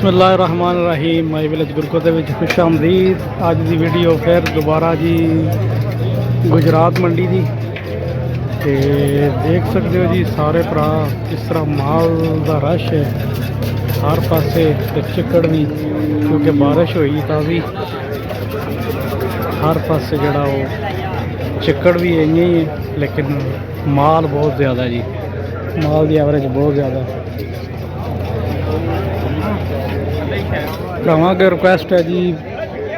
बिस्मिल्लाहिर्रहमानिर्रहीम my village गुरकोते विच खुश आमदीद। अज की वीडियो फिर दोबारा जी गुजरात मंडी की ते देख सकते हो जी सारे भरा किस तरह माल का रश है हर पासे ते चिक्कड़ भी क्योंकि बारिश हुई तो भी हर पासे जड़ा वो चिक्कड़ भी इं ही है, लेकिन माल बहुत ज़्यादा जी, माल की एवरेज बहुत ज़्यादा। भरावां अगे रिक्वेस्ट है जी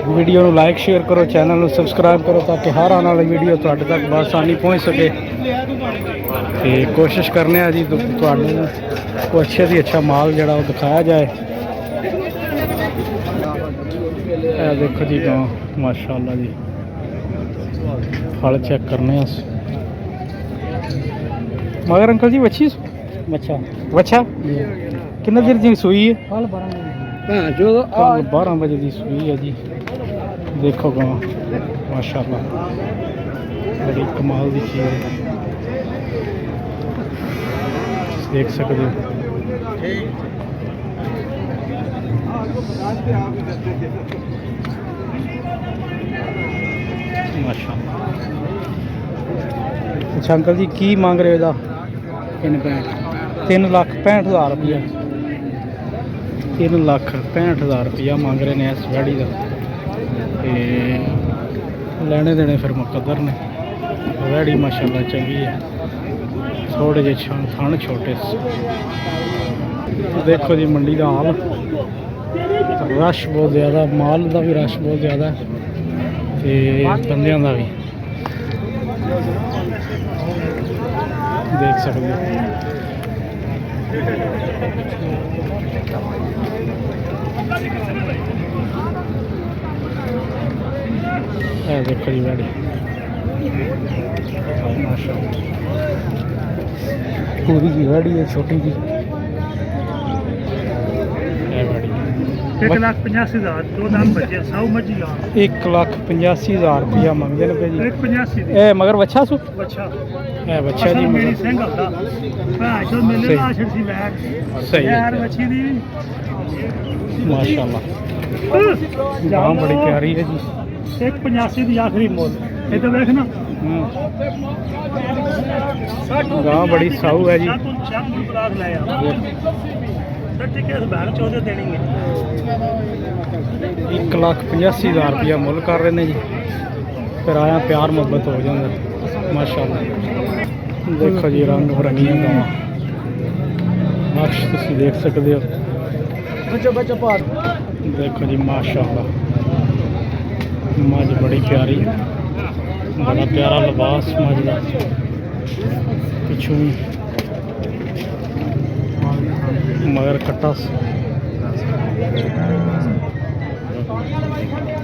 वीडियो को लाइक शेयर करो, चैनल को सबसक्राइब करो ताकि हर आने वाली वीडियो तुहाडे तक बआसानी पहुँच सके। तो कोशिश करने जी तुहानू को अच्छे से अच्छा माल जड़ा वो दिखाया जाए। देखो जी गाँव माशाअल्लाह जी फल चेक करने मगर अंकल जी वच्छी वच्छा वच्छा किन्ने देर जी सूई है? जो 12 बजे की सूई है जी। देखो गाँव माशाअल्लाह बड़ी कमाल की चीज़ है, देख सकते हो। माशाअल्लाह। अच्छा अंकल जी की मांग रहे हो? 3,65,000 रुपया, 3,65,000 रुपया मांग रहे हैं इस वैड़ी का। लेने देने फिर मुकद्दर ने। वैड़ी माशाअल्लाह चंगी है, थोड़े जे थान छोटे। देखो जी मंडी का हाल, रश बहुत ज़्यादा, माल का भी रश बहुत ज़्यादा है तो बंदियां का भी देख सकते हो। देखो जी गाड़ी माशाअल्लाह पूरी जी गाड़ी है, छोटी जी 1,85,000 दो दाम बचे 100 मजी 1,85,000 रुपया मंगते हैं जी। 1,85 ए मगर बच्चा सु बच्चा है बच्चा जी मेरी मगर सिंह होता जो मिलने सही। ला छड़सी बैठ सही है। यार बच्ची दी माशाअल्लाह गाँ बड़ी प्यारी है जी। 1,85 दी आखिरी मोल ये तो देख ना गाँ बड़ी साऊ है जी। शाम को बुला लाया ठीक है बैठ 14 देनी है। 1,85,000 रुपया मुल कर रहे हैं जी, फिर आया प्यार मुहब्बत हो जाता माशाअल्लाह। देखो जी रंग बिरंगियां गावां नक्श तुम देख सकते हो। देखो जी माशाअल्लाह मझ बड़ी प्यारी, बड़ा प्यारा लिबास मझ का। पिछू मगर कट्टा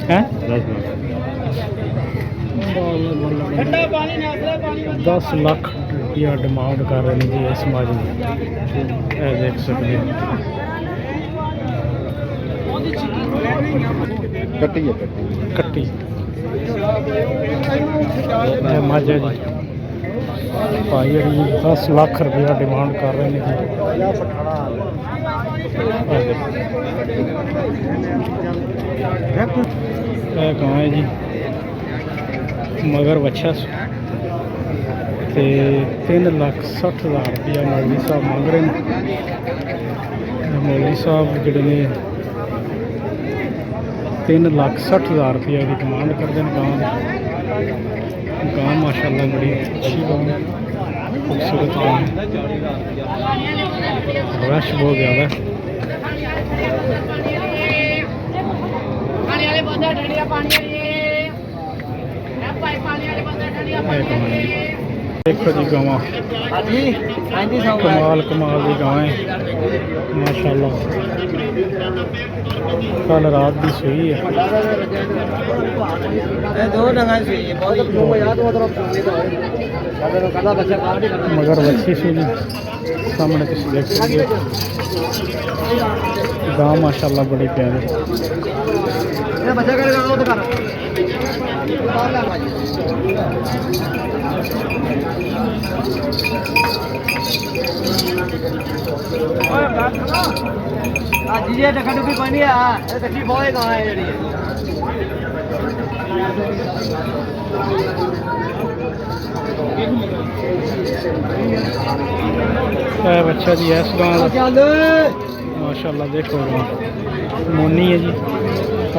है 10 लाख रुपया डिमांड कर रहे हैं जी इस मझ में। देख सकते हो कट्टी है, कट्टी मझ है जी भाई 10 लाख रुपया डिमांड कर रहे हैं जी। गाँव है जी मगर बच्चा 3,60,000 रुपया मौलवी साहब मांग रहे हैं। मौलवी साहब जोड़े ने 3,60,000 रुपया की डिमांड करते हैं। गाँव माशाअल्लाह बड़ी अच्छी गाँव है, खूबसूरत गाँव है, रश बहुत ज़्यादा है। देखो जी गाँव कमाल कमाल की गाँव है माशाअल्लाह। कल रात की सूई है, मगर बच्ची सी सामने तुम देख सकते हो। गाँव माशाअल्लाह बड़ी प्यारी। ਅੱਜ ਜੀ ਟੱਕਾ ਟੁੱਕੀ ਕੋਈ ਨਹੀਂ ਆ ਇਹ ਕੱਚੀ ਬਹੁਤ ਗਾਂ ਹੈ ਜਿਹੜੀ ਇਹ ਬੱਚਾ ਜੀ ਇਸ ਗਾਂ ਦਾ ਚੱਲ ਮਾਸ਼ਾਅੱਲਾ ਦੇਖੋ ਗਾਂ ਮੋਨੀ ਹੈ ਜੀ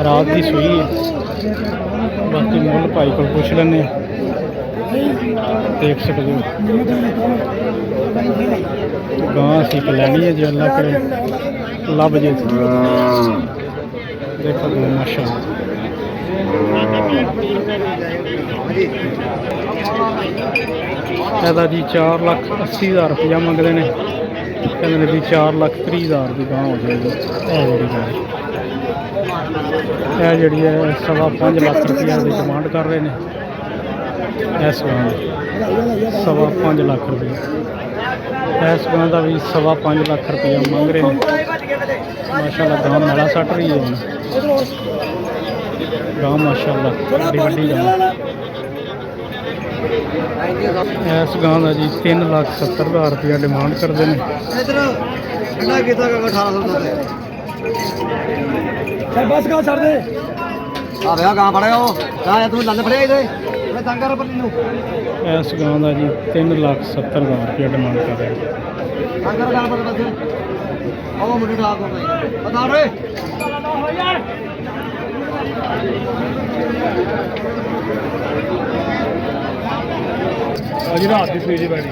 ਰਾਤ ਦੀ ਸੂਈ ਹੈ ਬਾਕੀ ਮੁੱਲ ਭਾਈ ਕੋਲ ਪੁੱਛ ਲੈਂਦੇ ਹਾਂ ਦੇਖ ਸਕਦੇ ਹੋ ਗਾਂ ਅਸੀਂ ਇੱਕ ਲੈਣੀ ਹੈ ਜੀ ਅੱਲਾ ਕਰੇ ਲੱਭ ਜੇ ਦੇਖੋ ਗਾਂ ਮਾਸ਼ਾਅੱਲਾ ਇਹਦਾ ਜੀ 4,80,000 ਰੁਪਇਆ ਮੰਗਦੇ ਨੇ ਕਹਿੰਦੇ ਨੇ ਵੀ 4,30,000 ਦੀ ਗਾਂ ਹੋ ਜਾਏਗੀ ਇਹ ਜਿਹੜੀ ਹੈ 5.5 ਲੱਖ ਰੁਪਇਆ ਦੀ ਡਿਮਾਂਡ ਕਰ ਰਹੇ ਨੇ ਇਸ ਗਾਂ ਦੀ 5.5 ਲੱਖ ਰੁਪਇਆ ਇਸ ਗਾਂ ਦਾ ਵੀ 5.5 ਲੱਖ ਰੁਪਇਆ ਮੰਗ ਰਹੇ ਨੇ ਮਾਸ਼ਾਅੱਲਾ ਗਾਂ ਨਾਲਾ ਸੱਟ ਰਹੀ ਹੈ ਹੁਣ ਗਾਂ ਮਾਸ਼ਾਅੱਲਾ ਵੱਡੀ ਗਾਂ ਇਸ ਗਾਂ ਦਾ ਜੀ 3,70,000 ਰੁਪਇਆ ਡਿਮਾਂਡ ਕਰਦੇ ਨੇ ਇਧਰ ਠੰਡਾ ਕੀਤਾ 1800 ਦਾ ਚੱਲ ਬਸ ਗਾ ਛੱਡ ਦੇ ਆ ਵੇ ਗਾਂ ਫੜਿਆ ਉਹ ਗਾਂ ਤੂੰ ਦੰਦ ਫੜਿਆ ਇਹਦੇ ਮੈਂ ਤੰਗ ਕਰ ਪੱਲੀ ਨੂੰ ਇਸ ਗਾਂ ਦਾ ਜੀ 3,70,000 ਰੁਪਇਆ ਡਿਮਾਂਡ ਕਰ ਰਹੇ ਨੇ ਤੰਗ ਕਰ ਗਾਂ ਪਰ ਬਸ ਉਹ ਮੁੰਡੇ ਠਾਕ ਹੋ ਗਏ ਬਤਾ ਰੇ ਅਜੀ ਰਾਤ ਦੀ ਸੂਈ ਦੀ ਬੈਠੀ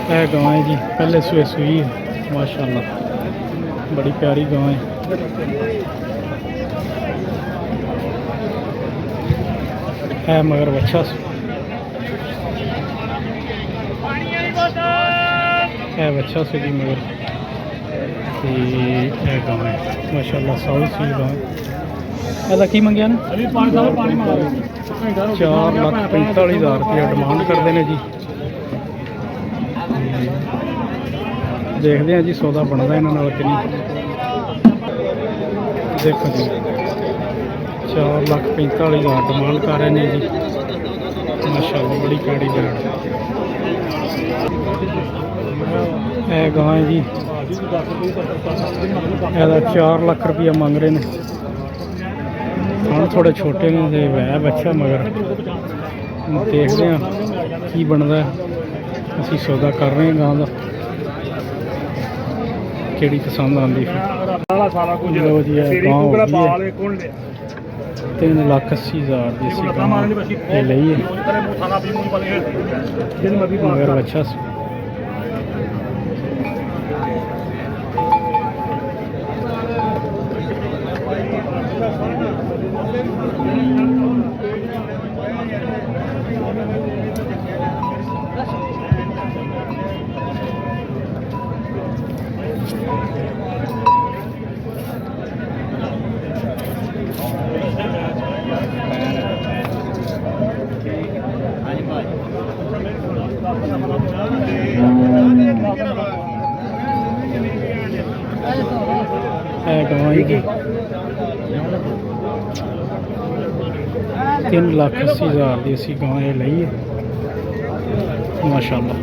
ਇਹ ਗਾਂ ਹੈ ਜੀ ਪਹਿਲੇ ਸੂਏ ਸੂਈ ਹੈ ਮਾਸ਼ਾਅੱਲਾ ਬੜੀ ਪਿਆਰੀ ਗਾਂ ਹੈ ਹੈ ਮਗਰ ਬੱਚਾ ਹੈ ਬੱਚਾ ਸੀ ਜੀ ਮਗਰ ਤੇ ਇਹ ਗਾਂ ਹੈ ਮਾਸ਼ਾਅੱਲਾ ਸਾਊ ਸੀ ਗਾਂ ਇਹਦਾ ਕੀ ਮੰਗਿਆ ਨਾ ਅਜੀ 5 ਸਾਲ ਪਾਣੀ ਮਾਰੋ 4,45,000 ਰੁਪਇਆ ਡਿਮਾਂਡ ਕਰਦੇ ਨੇ ਜੀ ਦੇਖਦੇ ਹਾਂ ਜੀ ਸੌਦਾ ਬਣਦਾ ਇਹਨਾਂ ਨਾਲ ਕਿ ਨਹੀਂ ਦੇਖੋ ਜੀ 4,45,000 ਡਿਮਾਂਡ ਕਰ ਰਹੇ ਨੇ ਜੀ ਮਾਸ਼ਾਅੱਲਾ ਬੜੀ ਕਾੜੀ ਜਾਣ ਇਹ ਗਾਂ ਹੈ ਜੀ ਇਹਦਾ 4 ਲੱਖ ਰੁਪਇਆ ਮੰਗ ਰਹੇ ਨੇ ਹੁਣ ਥੋੜੇ ਛੋਟੇ ਨੇ ਤੇ ਵੈ ਬੱਚਾ ਮਗਰ ਦੇਖਦੇ ਹਾਂ ਕੀ ਬਣਦਾ ਅਸੀਂ ਸੌਦਾ ਕਰ ਰਹੇ ਹਾਂ ਗਾਂ ਦਾ ਕਿਹੜੀ ਪਸੰਦ ਆਉਂਦੀ ਫਿਰ ਸਾਰਾ ਕੁਝ ਲਓ ਜੀ ਇਹ ਗਾਂ ਹੋ ਗਈ ਹੈ ਪਾਲੇ ਕੋਣ ਲੈ 3,80,000 ਦੀ ਅਸੀਂ ਗਾਂ ਇਹ ਲਈ ਹੈ ਮਗਰ ਬੱਚਾ ਸੀ ਇਹ ਗਾਂ ਜੀ 3,80,000 ਦੀ ਅਸੀਂ ਗਾਂ ਇਹ ਲਈ ਹੈ ਮਾਸ਼ਾਅੱਲਾ